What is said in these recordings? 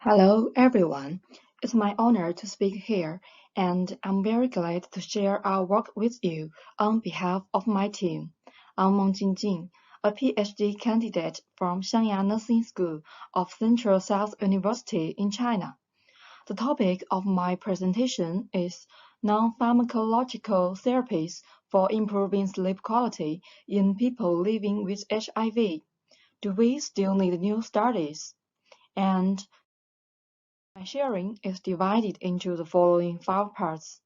Hello, everyone. It's my honor to speak here, and I'm very glad to share our work with you on behalf of my team. I'm Meng Jingjing, a PhD candidate from Shangya Nursing School of Central South University in China. The topic of my presentation is non-pharmacological therapies for improving sleep quality in people living with HIV. Do we still need new studies? And my sharing is divided into the following 5 parts.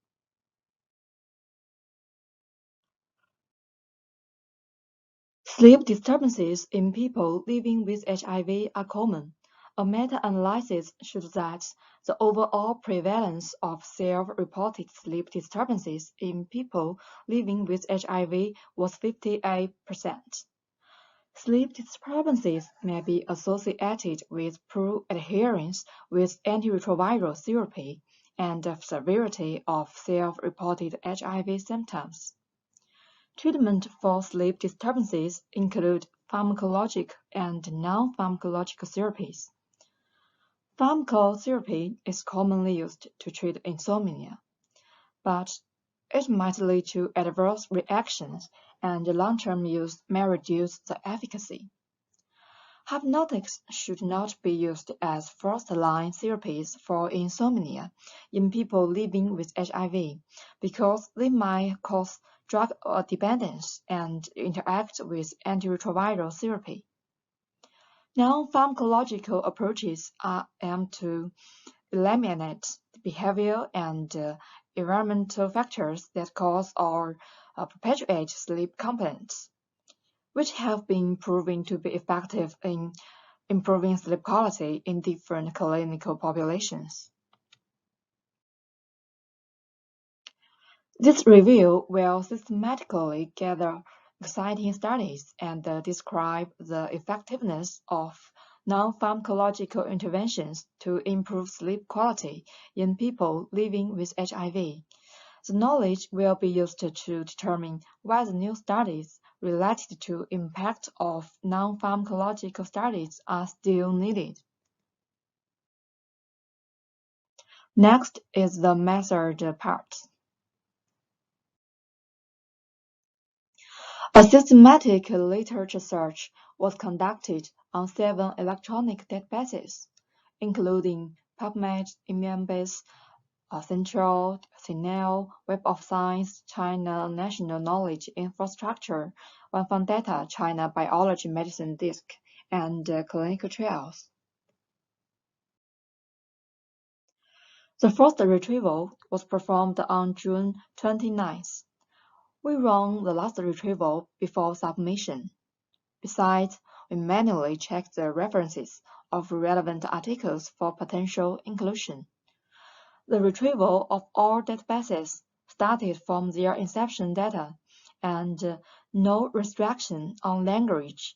Sleep disturbances in people living with HIV are common. A meta-analysis shows that the overall prevalence of self-reported sleep disturbances in people living with HIV was 58%. Sleep disturbances may be associated with poor adherence with antiretroviral therapy and the severity of self-reported HIV symptoms. Treatment for sleep disturbances include pharmacologic and non-pharmacological therapies. Pharmacotherapy is commonly used to treat insomnia, but it might lead to adverse reactions and long-term use may reduce the efficacy. Hypnotics should not be used as first-line therapies for insomnia in people living with HIV because they might cause drug dependence and interact with antiretroviral therapy. Non-pharmacological approaches are aimed to eliminate behavioral and environmental factors that cause or perpetuate sleep complaints, which have been proven to be effective in improving sleep quality in different clinical populations. This review will systematically gather exciting studies and describe the effectiveness of non-pharmacological interventions to improve sleep quality in people living with HIV. The knowledge will be used to determine whether new studies related to impact of non-pharmacological studies are still needed. Next is the method part. A systematic literature search was conducted on 7 electronic databases, including PubMed, Immunbase, Central, CNIL, Web of Science, China National Knowledge Infrastructure, OneFound China Biology Medicine Disk, and clinical trials. The first retrieval was performed on June 29th. We run the last retrieval before submission. Besides, we manually check the references of relevant articles for potential inclusion. The retrieval of all databases started from their inception data, and no restriction on language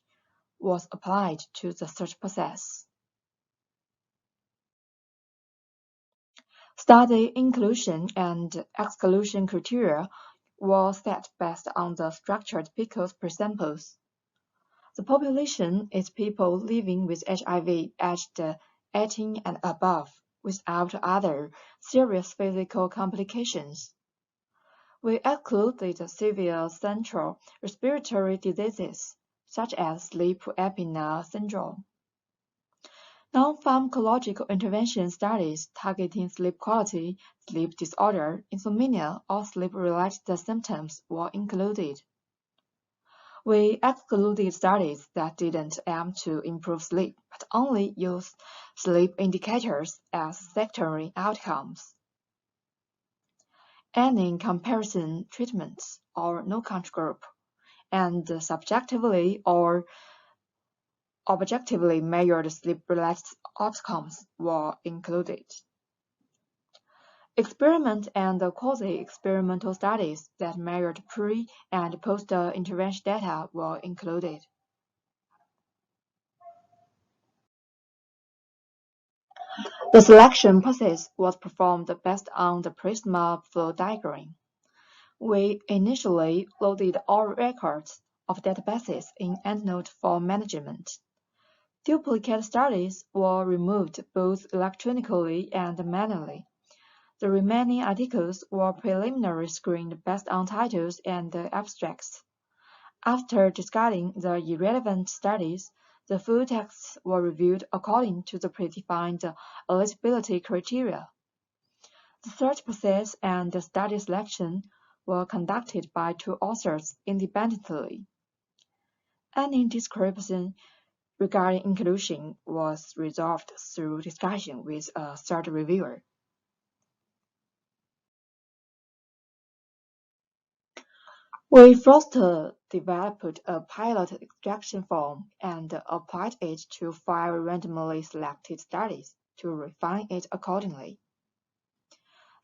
was applied to the search process. Study inclusion and exclusion criteria were set based on the structured Picos presamples. The population is people living with HIV aged 18 and above without other serious physical complications. We excluded severe central respiratory diseases, such as sleep apnea syndrome. Non-pharmacological intervention studies targeting sleep quality, sleep disorder, insomnia, or sleep-related symptoms were included. We excluded studies that didn't aim to improve sleep, but only used sleep indicators as secondary outcomes. Any comparison treatments or no control group, and subjectively or objectively measured sleep-related outcomes were included. Experiment and quasi-experimental studies that measured pre- and post-intervention data were included. The selection process was performed based on the Prisma flow diagram. We initially loaded all records of databases in EndNote for management. Duplicate studies were removed both electronically and manually. The remaining articles were preliminarily screened based on titles and abstracts. After discarding the irrelevant studies, the full texts were reviewed according to the predefined eligibility criteria. The search process and the study selection were conducted by two authors independently. Any discrepancy regarding inclusion was resolved through discussion with a third reviewer. We first developed a pilot extraction form and applied it to 5 randomly selected studies to refine it accordingly.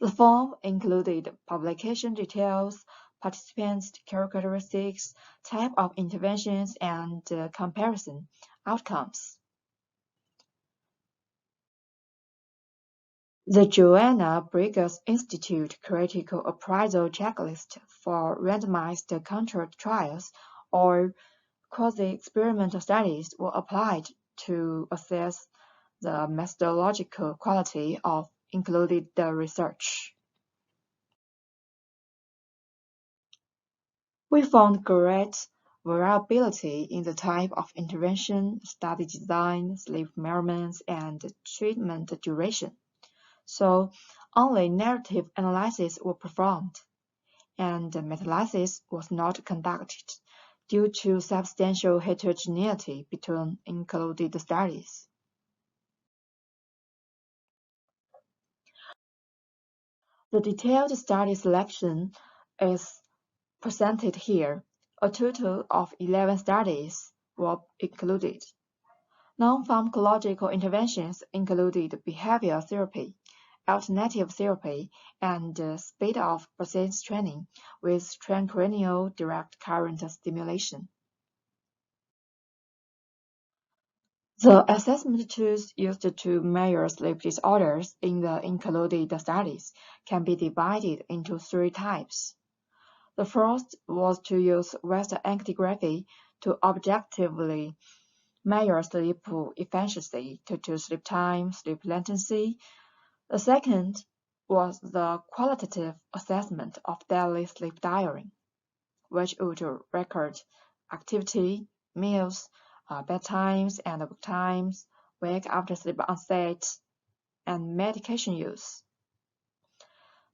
The form included publication details, participants' characteristics, type of interventions, and comparison outcomes. The Joanna Briggs Institute Critical Appraisal Checklist for randomized controlled trials or quasi-experimental studies were applied to assess the methodological quality of included research. We found great variability in the type of intervention, study design, sleep measurements, and treatment duration. So only narrative analysis were performed, and meta-analysis was not conducted due to substantial heterogeneity between included studies. The detailed study selection is presented here. A total of 11 studies were included. Non-pharmacological interventions included behavioral therapy, alternative therapy, and speed of persistence training with transcranial direct current stimulation. The assessment tools used to measure sleep disorders in the included studies can be divided into 3 types. The first was to use Western angiography to objectively measure sleep efficiency to sleep time, sleep latency. The second was the qualitative assessment of daily sleep diary, which would record activity, meals, bedtimes and wake times, wake after sleep onset, and medication use.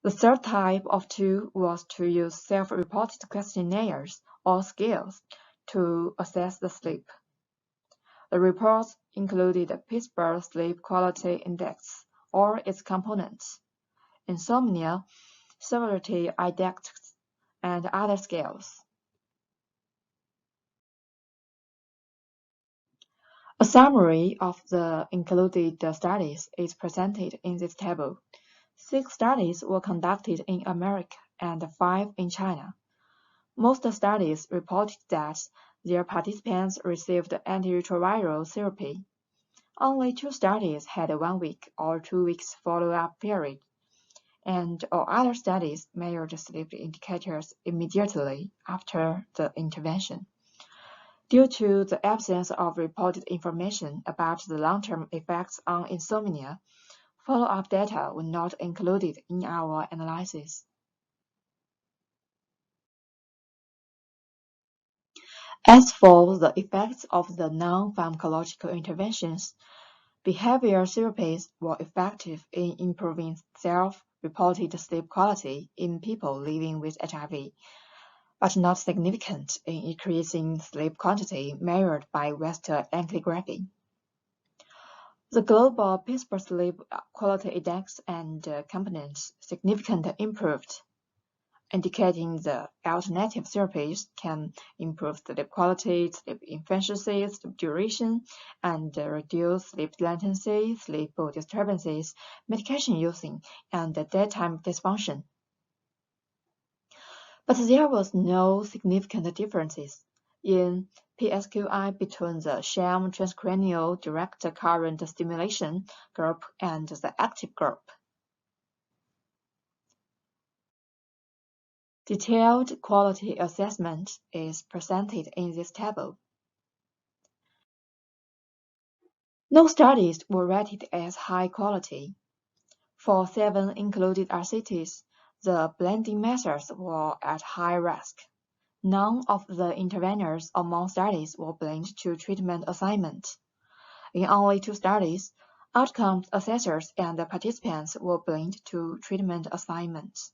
The third type of tool was to use self-reported questionnaires or scales to assess the sleep. The reports included the Pittsburgh Sleep Quality Index or its components, insomnia, severity index, and other scales. A summary of the included studies is presented in this table. 6 studies were conducted in America and 5 in China. Most studies reported that their participants received antiretroviral therapy. Only 2 studies had a 1 week or 2 weeks follow-up period, and all other studies measured sleep indicators immediately after the intervention. Due to the absence of reported information about the long-term effects on insomnia, follow-up data were not included in our analysis. As for the effects of the non-pharmacological interventions, behavioral therapies were effective in improving self-reported sleep quality in people living with HIV, but not significant in increasing sleep quantity measured by Western angiography. The global Pittsburgh Sleep Quality Index and components significantly improved, indicating the alternative therapies can improve sleep quality, sleep efficiency, sleep duration, and reduce sleep latency, sleep disturbances, medication using, and daytime dysfunction. But there was no significant differences in PSQI between the sham transcranial direct current stimulation group and the active group. Detailed quality assessment is presented in this table. No studies were rated as high quality. For 7 included RCTs, the blending methods were at high risk. None of the interveners among studies were blind to treatment assignment. In only 2 studies, outcomes assessors and participants were blind to treatment assignments.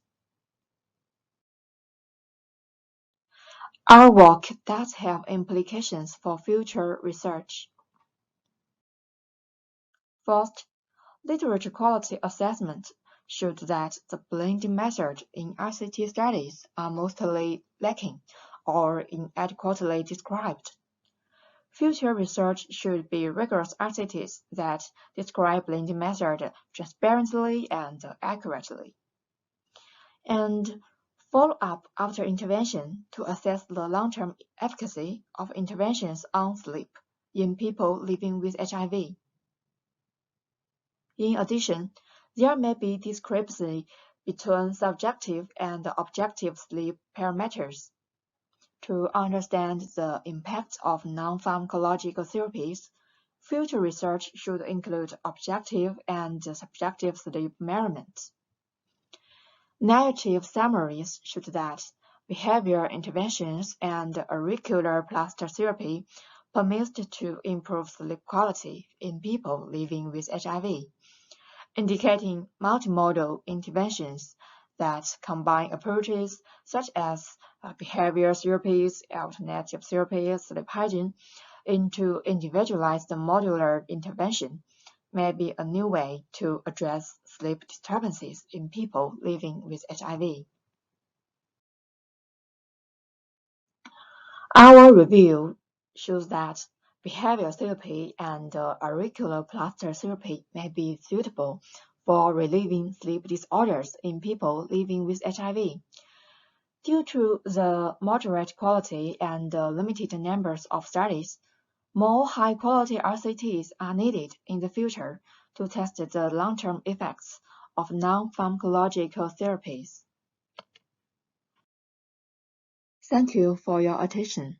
Our work does have implications for future research. First, literature quality assessment showed that the blending method in RCT studies are mostly lacking or inadequately described. Future research should be rigorous RCTs that describe blending method transparently and accurately. And follow up after intervention to assess the long-term efficacy of interventions on sleep in people living with HIV. In addition, there may be discrepancy between subjective and objective sleep parameters. To understand the impact of non-pharmacological therapies, future research should include objective and subjective sleep measurements. Narrative summaries showed that behavioral interventions and auricular plaster therapy promised to improve sleep quality in people living with HIV, indicating multimodal interventions that combine approaches such as behavioral therapies, alternative therapies, sleep hygiene into individualized modular intervention may be a new way to address sleep disturbances in people living with HIV. Our review shows that behavioral therapy and auricular plaster therapy may be suitable for relieving sleep disorders in people living with HIV. Due to the moderate quality and limited numbers of studies, more high-quality RCTs are needed in the future to test the long-term effects of non-pharmacological therapies. Thank you for your attention.